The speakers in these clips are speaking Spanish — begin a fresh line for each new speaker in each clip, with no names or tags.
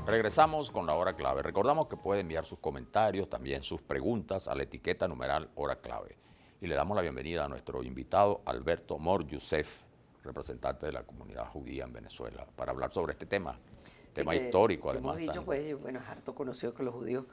Regresamos con la hora clave. Recordamos que puede enviar sus comentarios, también sus preguntas a la etiqueta numeral hora clave. Y le damos la bienvenida a nuestro invitado Alberto Mor Youssef, representante de la comunidad judía en Venezuela, para hablar sobre este tema,
Sí,
tema histórico
que hemos
además.
dicho, pues, bueno, es harto conocido que los judíos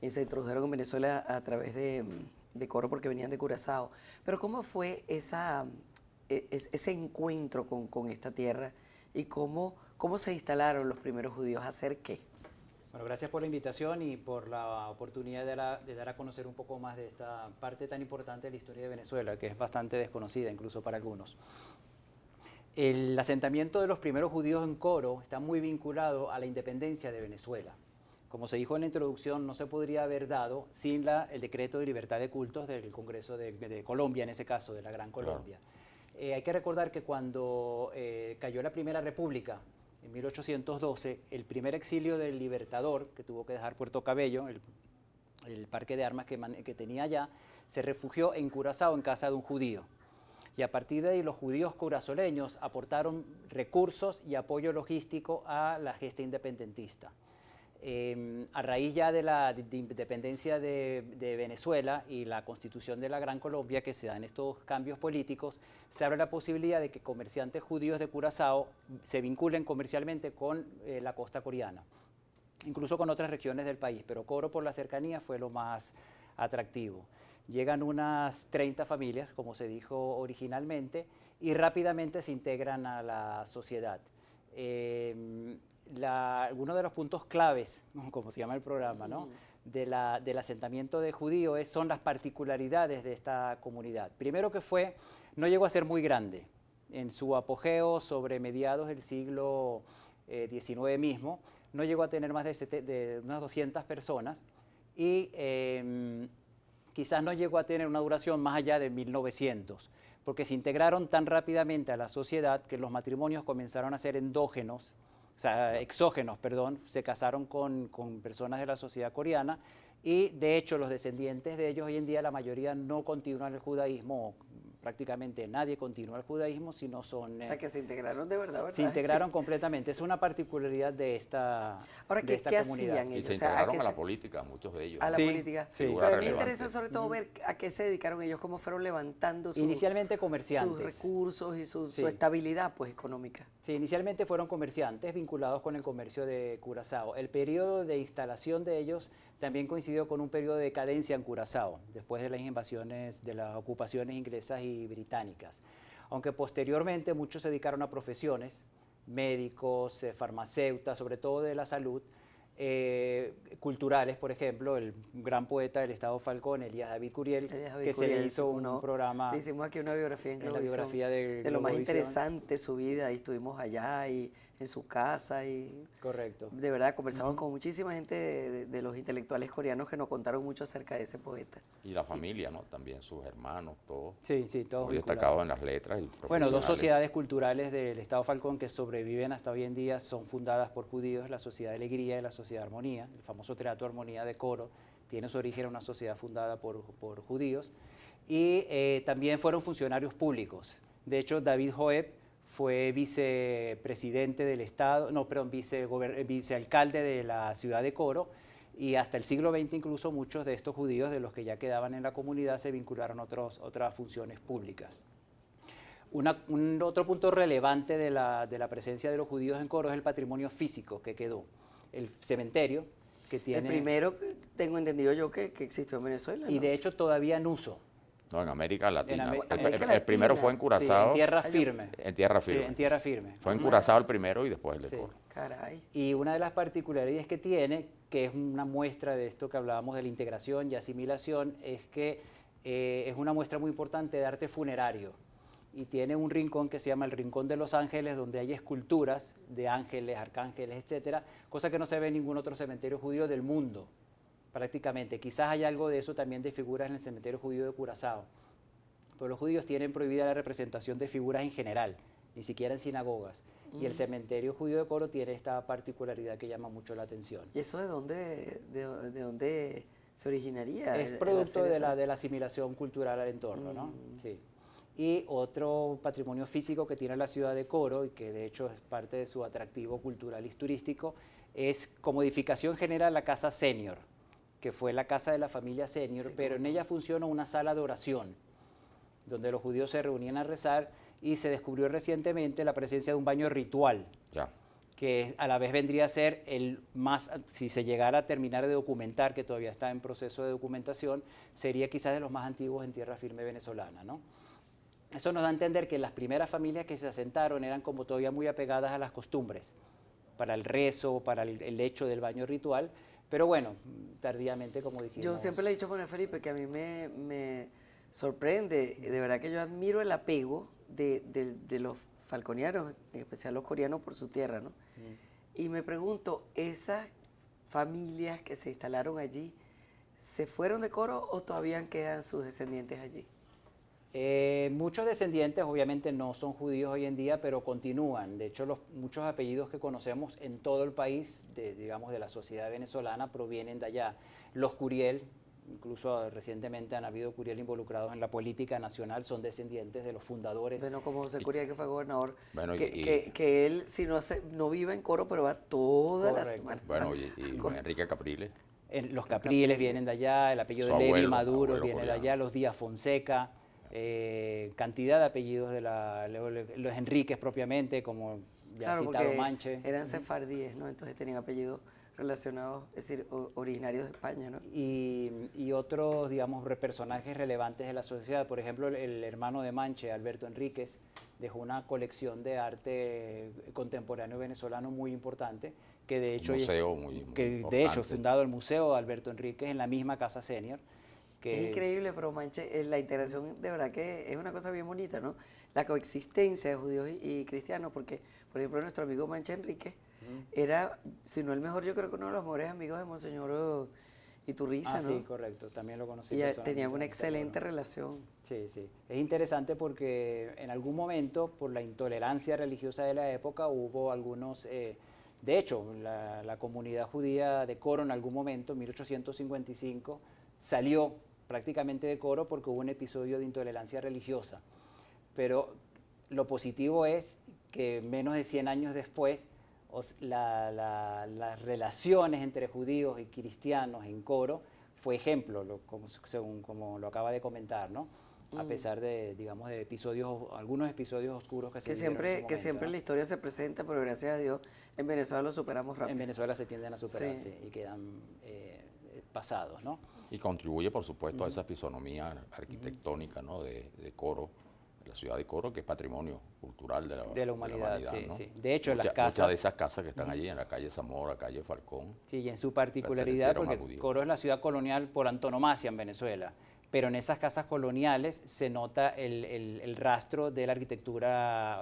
se introdujeron en Venezuela a través de Coro porque venían de Curazao. Pero ¿cómo fue ese encuentro con esta tierra y cómo se instalaron los primeros judíos? ¿Hacer qué?
Bueno, gracias por la invitación y por la oportunidad de dar a conocer un poco más de esta parte tan importante de la historia de Venezuela, que es bastante desconocida incluso para algunos. El asentamiento de los primeros judíos en Coro está muy vinculado a la independencia de Venezuela. Como se dijo en la introducción, no se podría haber dado sin el decreto de libertad de cultos del Congreso de Colombia, en ese caso, de la Gran Colombia. Claro. Hay que recordar que cuando cayó la Primera República, en 1812, el primer exilio del Libertador, que tuvo que dejar Puerto Cabello, el parque de armas que tenía allá, se refugió en Curazao en casa de un judío. Y a partir de ahí los judíos curazoleños aportaron recursos y apoyo logístico a la gesta independentista. A raíz ya de la independencia de Venezuela y la constitución de la Gran Colombia, que se dan estos cambios políticos, se abre la posibilidad de que comerciantes judíos de Curazao se vinculen comercialmente con la costa coreana, incluso con otras regiones del país, pero Coro por la cercanía fue lo más atractivo. Llegan unas 30 familias, como se dijo originalmente, y rápidamente se integran a la sociedad. Uno de los puntos claves, como se llama el programa, ¿no? del asentamiento de judíos son las particularidades de esta comunidad. Primero que no llegó a ser muy grande. En su apogeo sobre mediados del siglo XIX mismo, no llegó a tener más de unas 200 personas y quizás no llegó a tener una duración más allá de 1900, porque se integraron tan rápidamente a la sociedad que los matrimonios comenzaron a ser endógenos, o sea, exógenos, perdón, se casaron con personas de la sociedad coreana y de hecho los descendientes de ellos hoy en día la mayoría no continúan el judaísmo, prácticamente nadie continúa el judaísmo, sino son...
O sea, que se integraron de verdad, ¿verdad?
Se integraron
Sí.
completamente, es una particularidad de esta
Ahora, ¿qué
comunidad.
hacían
Y
ellos?
se
O sea,
integraron a la política, muchos de ellos.
A la
Sí,
política.
sí.
Pero a mí me interesa sobre todo ver a qué se dedicaron ellos, cómo fueron levantando
inicialmente comerciantes.
sus recursos y su estabilidad pues, económica.
Sí, inicialmente fueron comerciantes vinculados con el comercio de Curazao. El periodo de instalación de ellos también coincidió con un periodo de decadencia en Curazao, después de las invasiones, de las ocupaciones inglesas y británicas. Aunque posteriormente muchos se dedicaron a profesiones, médicos, farmacéuticas, sobre todo de la salud, culturales, por ejemplo, el gran poeta del Estado Falcón, Elías David Curiel, que se le hizo un programa.
Le hicimos aquí una biografía en Globovisión,
la biografía
de lo más interesante su vida, y estuvimos allá y en su casa y
correcto.
De verdad conversamos con muchísima gente de los intelectuales coreanos que nos contaron mucho acerca de ese poeta.
Y la familia, ¿no? También sus hermanos, todos.
Sí, todos
muy destacados en las letras.
Bueno, dos sociedades culturales del Estado Falcón que sobreviven hasta hoy en día son fundadas por judíos, la Sociedad de Alegría y la Sociedad de Armonía. El famoso Teatro Armonía de Coro tiene su origen en una sociedad fundada por judíos. Y también fueron funcionarios públicos. De hecho, David Joeb fue vicepresidente del Estado, no, perdón, vicealcalde de la ciudad de Coro, y hasta el siglo XX incluso muchos de estos judíos, de los que ya quedaban en la comunidad, se vincularon a otras funciones públicas. Otro punto relevante de la presencia de los judíos en Coro es el patrimonio físico que quedó. El cementerio que tiene...
El primero, tengo entendido yo, que existió en Venezuela,
y
¿no?
de hecho todavía en uso.
No, en América Latina.
El
primero fue en Curazao.
Sí, en tierra firme.
En tierra firme.
Sí, en tierra firme.
Fue en Curazao el primero y después el de Coro.
Caray.
Y una de las particularidades que tiene, que es una muestra de esto que hablábamos de la integración y asimilación, es que es una muestra muy importante de arte funerario. Y tiene un rincón que se llama el Rincón de los Ángeles, donde hay esculturas de ángeles, arcángeles, etcétera, cosa que no se ve en ningún otro cementerio judío del mundo, prácticamente. Quizás hay algo de eso también de figuras en el cementerio judío de Curazao. Pero los judíos tienen prohibida la representación de figuras en general, ni siquiera en sinagogas. Y el cementerio judío de Coro tiene esta particularidad que llama mucho la atención.
¿Y eso de dónde se originaría?
Es producto de la asimilación cultural al entorno, ¿no? Sí. Y otro patrimonio físico que tiene la ciudad de Coro, y que de hecho es parte de su atractivo cultural y turístico, es como edificación general la Casa Senior, que fue la casa de la familia Senior,
Sí,
pero en ella funciona una sala de oración, donde los judíos se reunían a rezar, y se descubrió recientemente la presencia de un baño ritual,
Ya.
que a la vez vendría a ser el más, si se llegara a terminar de documentar, que todavía está en proceso de documentación, sería quizás de los más antiguos en tierra firme venezolana, ¿no? Eso nos da a entender que las primeras familias que se asentaron eran como todavía muy apegadas a las costumbres, para el rezo, para el hecho del baño ritual, pero bueno, tardíamente, como dijimos.
Yo siempre le he dicho a Manuel Felipe que a mí me sorprende, de verdad que yo admiro el apego de los falconianos, en especial los coreanos, por su tierra, ¿no? Y me pregunto, ¿esas familias que se instalaron allí se fueron de Coro o todavía quedan sus descendientes allí?
Muchos descendientes obviamente no son judíos hoy en día, pero continúan. De hecho, muchos apellidos que conocemos en todo el país, digamos, de la sociedad venezolana, provienen de allá. Los Curiel, incluso recientemente han habido Curiel involucrados en la política nacional, son descendientes de los fundadores.
Bueno, como José Curiel, que fue gobernador,
Bueno,
que él, si no vive en Coro, pero va toda la
Correcto.
semana.
Bueno, y Enrique Capriles.
Los Capriles vienen de allá, el apellido
Su
de Levi
abuelo,
Maduro
abuelo
viene de
coreano.
allá, los Díaz Fonseca, cantidad de apellidos de los Enríquez propiamente, como ya
Claro,
citado
porque
Manche.
eran sefardíes, ¿no? Entonces tenían apellidos relacionados, es decir, originarios de España, ¿no?
Y otros, digamos, personajes relevantes de la sociedad. Por ejemplo, el hermano de Manche, Alberto Enríquez, dejó una colección de arte contemporáneo venezolano muy importante, que de hecho,
Museo muy
que
importante.
de hecho fundado el Museo Alberto Enríquez en la misma Casa Senior.
Es increíble, pero Manche, la integración de verdad que es una cosa bien bonita, ¿no? La coexistencia de judíos y cristianos, porque, por ejemplo, nuestro amigo Manche Enrique era, si no el mejor, yo creo que uno de los mejores amigos de Monseñor Iturriza, ¿no?
Sí, correcto, también lo conocí.
Y
personalmente,
tenían una
bueno.
excelente relación.
Sí, sí. Es interesante porque en algún momento, por la intolerancia religiosa de la época, hubo algunos... de hecho, la comunidad judía de Coro en algún momento, en 1855, salió prácticamente de Coro porque hubo un episodio de intolerancia religiosa. Pero lo positivo es que menos de 100 años después, las relaciones entre judíos y cristianos en Coro fue ejemplo, según como lo acaba de comentar, ¿no? A pesar de, digamos, de algunos episodios oscuros que se vivieron en ese momento,
Que siempre
¿no?
la historia se presenta, pero gracias a Dios en Venezuela lo superamos rápido.
En Venezuela se tienden a superar,
Sí.
sí, y quedan pasados, ¿no?
Y contribuye, por supuesto, a esa fisonomía arquitectónica, ¿no? de Coro, de la ciudad de Coro, que es patrimonio cultural de la humanidad,
sí,
¿no?
sí. De hecho, las
Muchas
casas...
de esas casas que están allí en la calle Zamora, calle Falcón.
Sí, y en su particularidad,
pertenecieron a
porque
judíos.
Coro es la ciudad colonial por antonomasia en Venezuela, pero en esas casas coloniales se nota el rastro de la arquitectura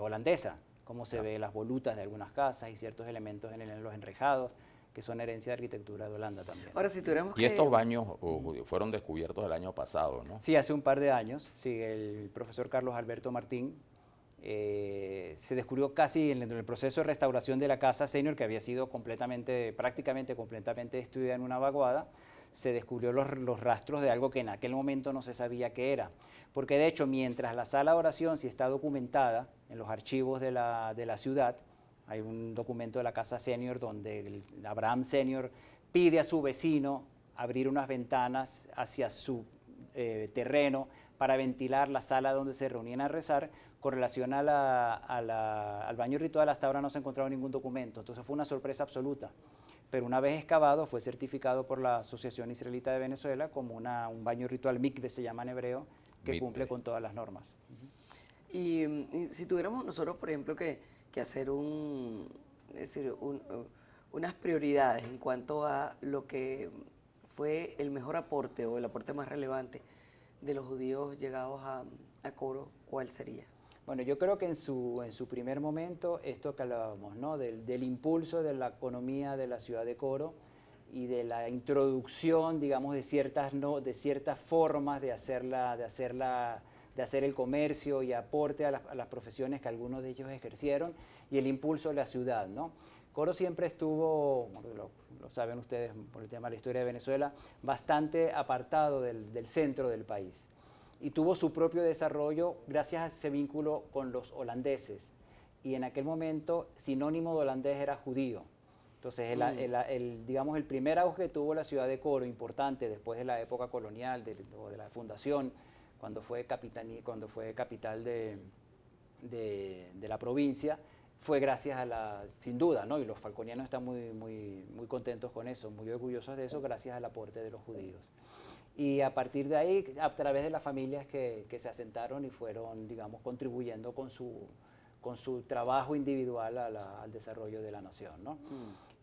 holandesa, como se ve las volutas de algunas casas y ciertos elementos en los enrejados, que son herencia de arquitectura de Holanda también.
Ahora, si tuviéramos
Y estos baños fueron descubiertos el año pasado, ¿no?
Sí, hace un par de años, sí, el profesor Carlos Alberto Martín se descubrió casi en el proceso de restauración de la Casa Senior, que había sido prácticamente completamente destruida en una vaguada, se descubrió los rastros de algo que en aquel momento no se sabía qué era. Porque de hecho, mientras la sala de oración sí está documentada en los archivos de la ciudad, hay un documento de la Casa Senior donde Abraham Senior pide a su vecino abrir unas ventanas hacia su terreno para ventilar la sala donde se reunían a rezar. Con relación al baño ritual, hasta ahora no se ha encontrado ningún documento, entonces fue una sorpresa absoluta. Pero una vez excavado, fue certificado por la Asociación Israelita de Venezuela como un baño ritual mikve, se llama en hebreo, que
Mikve.
cumple con todas las normas.
y si tuviéramos nosotros, por ejemplo, que hacer unas prioridades en cuanto a lo que fue el mejor aporte o el aporte más relevante de los judíos llegados a Coro, ¿cuál sería?
Bueno, yo creo que en su primer momento, esto que hablábamos, ¿no? Del impulso de la economía de la ciudad de Coro y de la introducción, digamos, de ciertas formas de hacer el comercio y aporte a las profesiones que algunos de ellos ejercieron, y el impulso de la ciudad, ¿no? Coro siempre estuvo, lo saben ustedes por el tema de la historia de Venezuela, bastante apartado del centro del país. y tuvo su propio desarrollo gracias a ese vínculo con los holandeses. Y en aquel momento sinónimo de holandés era judío. Entonces, digamos, el primer auge que tuvo la ciudad de Coro, importante después de la época colonial o de la fundación, cuando fue capital de la provincia, fue gracias sin duda, ¿no? Y los falconianos están muy contentos con eso, muy orgullosos de eso, gracias al aporte de los judíos. Y a partir de ahí, a través de las familias que se asentaron y fueron, digamos, contribuyendo con su trabajo individual al desarrollo de la nación, ¿no?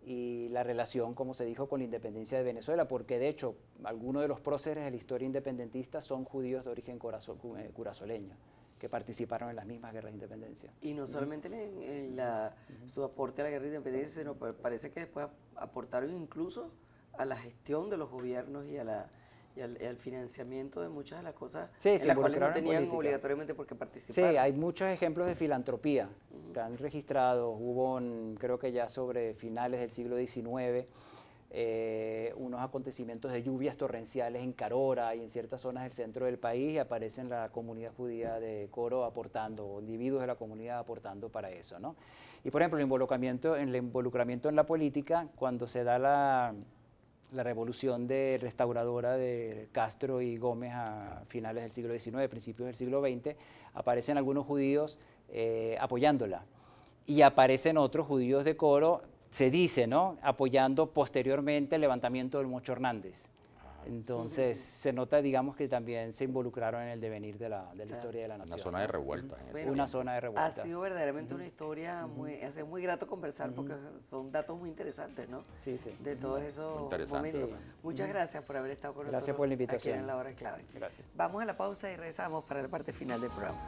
Y la relación, como se dijo, con la independencia de Venezuela, porque de hecho algunos de los próceres de la historia independentista son judíos de origen curazoleño, que participaron en las mismas guerras de independencia.
Y no solamente su aporte a la guerra de independencia, sino parece que después aportaron incluso a la gestión de los gobiernos y al financiamiento de muchas de las cosas en las cuales no tenían obligatoriamente por qué participar.
Sí, hay muchos ejemplos de filantropía que han registrado. Hubo, creo que ya sobre finales del siglo XIX, unos acontecimientos de lluvias torrenciales en Carora y en ciertas zonas del centro del país, y aparece la comunidad judía de Coro aportando, o individuos de la comunidad aportando para eso, ¿no? Y por ejemplo, el involucramiento en la política, cuando se da la revolución restauradora de Castro y Gómez a finales del siglo XIX, principios del siglo XX, aparecen algunos judíos apoyándola, y aparecen otros judíos de Coro, se dice, ¿no?, apoyando posteriormente el levantamiento del Mocho Hernández. Entonces, se nota, digamos, que también se involucraron en el devenir de la historia de la nación.
Una zona de revuelta.
Bueno,
una zona de revuelta.
Ha sido verdaderamente una historia muy grato conversar, porque son datos muy interesantes, ¿no?
Sí, sí.
De todos esos momentos. Sí. Muchas gracias por haber estado con nosotros.
Gracias por la invitación.
Aquí en La Hora Clave.
Gracias.
Vamos a la pausa y regresamos para la parte final del programa.